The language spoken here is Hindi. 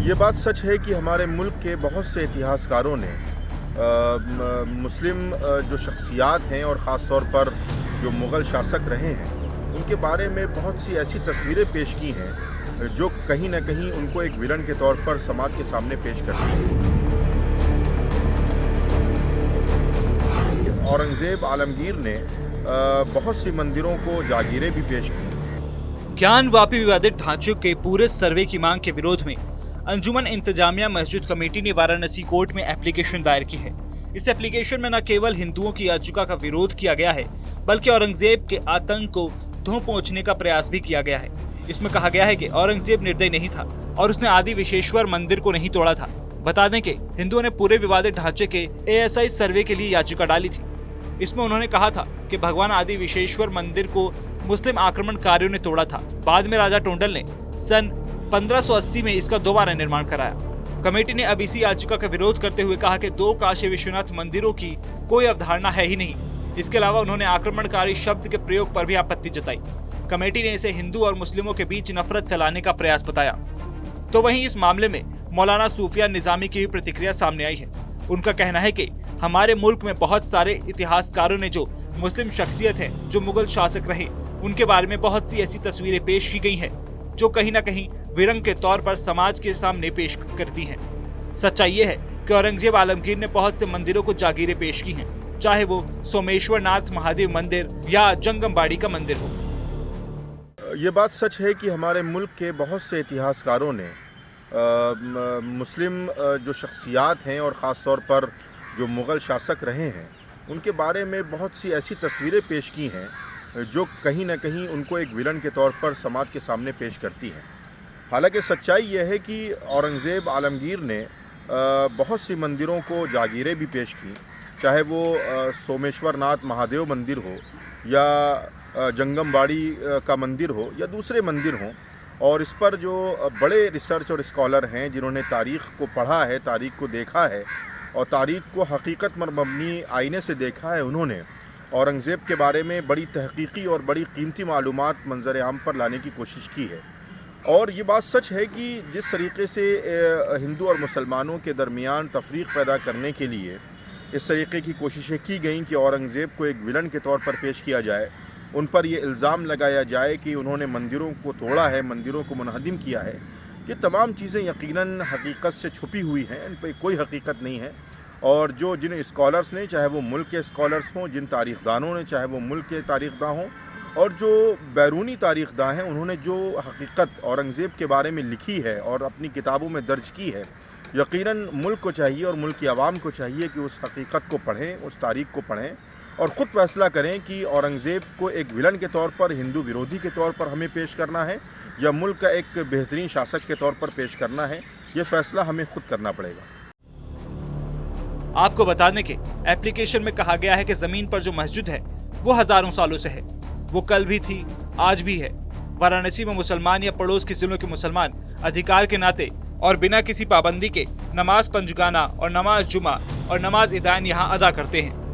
ये बात सच है कि हमारे मुल्क के बहुत से इतिहासकारों ने मुस्लिम जो शख्सियात हैं और ख़ास तौर पर जो मुग़ल शासक रहे हैं उनके बारे में बहुत सी ऐसी तस्वीरें पेश की हैं जो कहीं ना कहीं उनको एक विलन के तौर पर समाज के सामने पेश करती हैं। औरंगज़ेब आलमगीर ने बहुत सी मंदिरों को जागीरें भी पेश की। ज्ञानवापी विवादित ढांचों के पूरे सर्वे की मांग के विरोध में अंजुमन इंतजामिया मस्जिद कमेटी ने वाराणसी कोर्ट में एप्लीकेशन दायर की है। इस एप्लीकेशन में न केवल हिंदुओं की याचिका का विरोध किया गया है बल्कि औरंगजेब के आतंक को धो पहुंचने का प्रयास भी किया गया है। इसमें कहा गया है कि औरंगजेब निर्दयी नहीं था और उसने आदि विश्वेश्वर मंदिर को नहीं तोड़ा था। बता दें कि हिंदुओं ने पूरे विवादित ढांचे के ASI सर्वे के लिए याचिका डाली थी। इसमें उन्होंने कहा था कि भगवान आदि विश्वेश्वर मंदिर को मुस्लिम आक्रमणकारियों ने तोड़ा था। बाद में राजा टोंडल ने सन 1580 में इसका दोबारा निर्माण कराया। कमेटी ने अब इसी याचिका का विरोध करते हुए कहा कि दो काशी विश्वनाथ मंदिरों की कोई अवधारणा है ही नहीं। इसके अलावा उन्होंने आक्रमणकारी शब्द के प्रयोग पर भी आपत्ति जताई। कमेटी ने इसे हिंदू और मुस्लिमों के बीच नफरत फैलाने का प्रयास बताया। तो वहीं इस मामले में मौलाना सूफिया निजामी की भी प्रतिक्रिया सामने आई है। उनका कहना है कि हमारे मुल्क में बहुत सारे इतिहासकारों ने जो मुस्लिम शख्सियत है जो मुगल शासक रहे उनके बारे में बहुत सी ऐसी तस्वीरें पेश की गई हैं जो कहीं न कहीं विरंग के तौर पर समाज के सामने पेश करती हैं। सच्चाई ये है कि औरंगजेब आलमगीर ने बहुत से मंदिरों को जागीरें पेश की हैं, चाहे वो सोमेश्वर नाथ महादेव मंदिर या जंगमबाड़ी का मंदिर हो। ये बात सच है कि हमारे मुल्क के बहुत से इतिहासकारों ने मुस्लिम जो शख्सियात हैं और ख़ास तौर पर जो मुग़ल शासक रहे हैं उनके बारे में बहुत सी ऐसी तस्वीरें पेश की हैं जो कहीं ना कहीं उनको एक विलन के तौर पर समाज के सामने पेश करती हैं। हालांकि सच्चाई यह है कि औरंगज़ेब आलमगीर ने बहुत सी मंदिरों को जागीरें भी पेश की, चाहे वो सोमेश्वर नाथ महादेव मंदिर हो या जंगमबाड़ी का मंदिर हो या दूसरे मंदिर हों। और इस पर जो बड़े रिसर्च और स्कॉलर हैं जिन्होंने तारीख़ को पढ़ा है, तारीख़ को देखा है और तारीख़ को हकीकत पर मबनी आईने से देखा है, उन्होंने औरंगज़ेब के बारे में बड़ी तहकीकी और बड़ी कीमती मालूमात मंजर आम पर लाने की कोशिश की है। और ये बात सच है कि जिस तरीके से हिंदू और मुसलमानों के दरमियान तफरीक पैदा करने के लिए इस तरीके की कोशिशें की गई कि औरंगज़ेब को एक विलन के तौर पर पेश किया जाए, उन पर ये इल्ज़ाम लगाया जाए कि उन्होंने मंदिरों को तोड़ा है, मंदिरों को मुनहदिम किया है, ये तमाम चीज़ें यकीनन हकीकत से छुपी हुई हैं, इन पर कोई हकीकत नहीं है। और जिन स्कॉलर्स ने, चाहे वो मुल्क के स्कॉलर्स हों, जिन तारीख़दानों ने, चाहे वो मुल्क के तारीख़दां हों और जो बैरूनी तारीख़दां हैं, उन्होंने जो हकीकत औरंगज़ेब के बारे में लिखी है और अपनी किताबों में दर्ज की है, यकीनन मुल्क को चाहिए और मुल्क की आवाम को चाहिए कि उस हकीकत को पढ़ें, उस तारीख़ को पढ़ें और ख़ुद फैसला करें कि औरंगज़ेब को एक विलन के तौर पर, हिंदू विरोधी के तौर पर हमें पेश करना है या मुल्क का एक बेहतरीन शासक के तौर पर पेश करना है। ये फ़ैसला हमें खुद करना पड़ेगा। आपको बता दें कि एप्लीकेशन में कहा गया है कि जमीन पर जो मस्जिद है वो हजारों सालों से है, वो कल भी थी, आज भी है। वाराणसी में मुसलमान या पड़ोस के जिलों के मुसलमान अधिकार के नाते और बिना किसी पाबंदी के नमाज पंजगाना और नमाज जुमा और नमाज ईदान यहाँ अदा करते हैं।